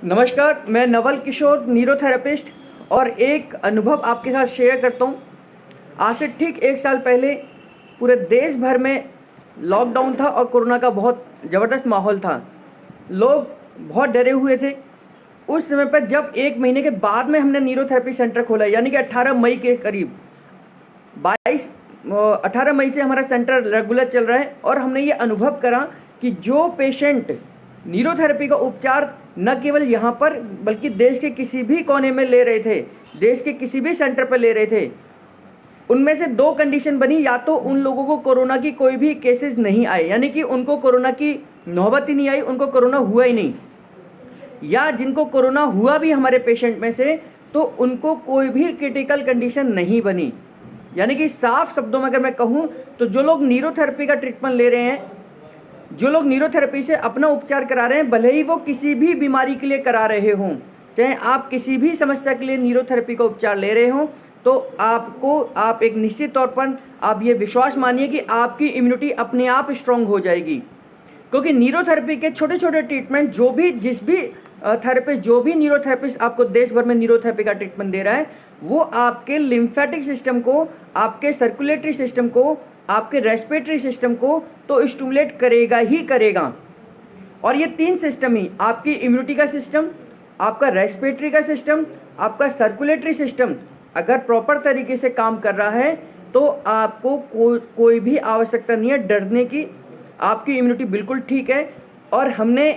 नमस्कार, मैं नवल किशोर न्यूरोथेरेपिस्ट और एक अनुभव आपके साथ शेयर करता हूँ। आज से ठीक 1 साल पहले पूरे देश भर में लॉकडाउन था और कोरोना का बहुत ज़बरदस्त माहौल था। लोग बहुत डरे हुए थे। उस समय पर जब 1 महीने के बाद में हमने न्यूरोथेरेपी सेंटर खोला, यानी कि 18 मई के करीब 18 मई से हमारा सेंटर रेगुलर चल रहा है और हमने ये अनुभव करा कि जो पेशेंट न्यूरोथेरेपी का उपचार न केवल यहाँ पर बल्कि देश के किसी भी कोने में ले रहे थे, देश के किसी भी सेंटर पर ले रहे थे, उनमें से 2 कंडीशन बनी। या तो उन लोगों को कोरोना की कोई भी केसेस नहीं आए, यानी कि उनको कोरोना की नौबत ही नहीं आई, उनको कोरोना हुआ ही नहीं, या जिनको कोरोना हुआ भी हमारे पेशेंट में से तो उनको कोई भी क्रिटिकल कंडीशन नहीं बनी। यानी कि साफ शब्दों में अगर मैं कहूँ तो जो लोग न्यूरोथेरेपी का ट्रीटमेंट ले रहे हैं, जो लोग न्यूरोथेरेपी से अपना उपचार करा रहे हैं, भले ही वो किसी भी बीमारी के लिए करा रहे हों, चाहे आप किसी भी समस्या के लिए न्यूरोथेरेपी का उपचार ले रहे हों, तो आप एक निश्चित तौर पर आप ये विश्वास मानिए कि आपकी इम्यूनिटी अपने आप स्ट्रांग हो जाएगी। क्योंकि न्यूरोथेरेपी के छोटे छोटे ट्रीटमेंट जिस भी थेरेपिस्ट, जो भी न्यूरोथेरेपिस्ट आपको देश भर में न्यूरोथेरेपी का ट्रीटमेंट दे रहा है, वो आपके लिम्फेटिक सिस्टम को, आपके सर्कुलेटरी सिस्टम को, आपके रेस्पिरेटरी सिस्टम को तो स्टिमुलेट करेगा ही करेगा। और ये 3 सिस्टम ही, आपकी इम्यूनिटी का सिस्टम, आपका रेस्पिरेटरी का सिस्टम, आपका सर्कुलेटरी सिस्टम अगर प्रॉपर तरीके से काम कर रहा है तो आपको कोई भी आवश्यकता नहीं है डरने की। आपकी इम्यूनिटी बिल्कुल ठीक है। और हमने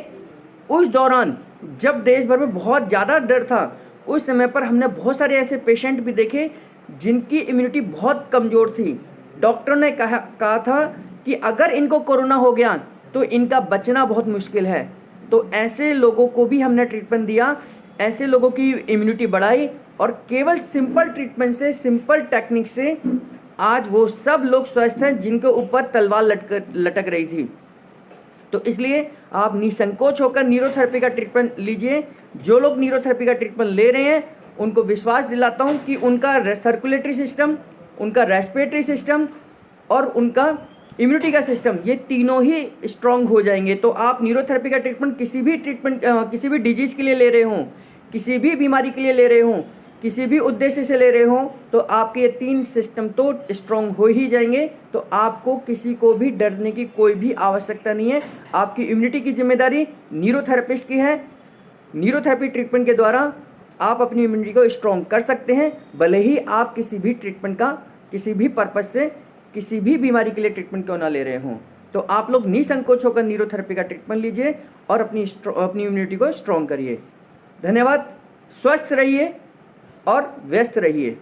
उस दौरान जब देश भर में बहुत ज़्यादा डर था, उस समय पर हमने बहुत सारे ऐसे पेशेंट भी देखे जिनकी इम्यूनिटी बहुत कमज़ोर थी। डॉक्टर ने कहा था कि अगर इनको कोरोना हो गया तो इनका बचना बहुत मुश्किल है। तो ऐसे लोगों को भी हमने ट्रीटमेंट दिया, ऐसे लोगों की इम्यूनिटी बढ़ाई और केवल सिंपल ट्रीटमेंट से, सिंपल टेक्निक से आज वो सब लोग स्वस्थ हैं जिनके ऊपर तलवार लटक रही थी। तो इसलिए आप निसंकोच होकर न्यूरोथेरेपी का ट्रीटमेंट लीजिए। जो लोग न्यूरोथेरेपी का ट्रीटमेंट ले रहे हैं उनको विश्वास दिलाता हूं कि उनका सर्कुलेटरी सिस्टम, उनका रेस्पिरेटरी सिस्टम और उनका इम्यूनिटी का सिस्टम, ये तीनों ही स्ट्रांग हो जाएंगे। तो आप न्यूरोथेरेपी का ट्रीटमेंट किसी भी डिजीज़ के लिए ले रहे हों, किसी भी बीमारी के लिए ले रहे हों, किसी भी उद्देश्य से ले रहे हों, तो आपके ये 3 सिस्टम तो स्ट्रांग हो ही जाएंगे। तो आपको किसी को भी डरने की कोई भी आवश्यकता नहीं है। आपकी इम्यूनिटी की जिम्मेदारी न्यूरोथेरेपिस्ट की है। न्यूरोथेरेपी ट्रीटमेंट के द्वारा आप अपनी इम्यूनिटी को स्ट्रांग कर सकते हैं, भले ही आप किसी भी ट्रीटमेंट का, किसी भी पर्पज़ से, किसी भी बीमारी के लिए ट्रीटमेंट क्यों ना ले रहे हों। तो आप लोग निसंकोच होकर न्यूरोथेरेपी का ट्रीटमेंट लीजिए और अपनी इम्यूनिटी को स्ट्रांग करिए। धन्यवाद। स्वस्थ रहिए और व्यस्त रहिए।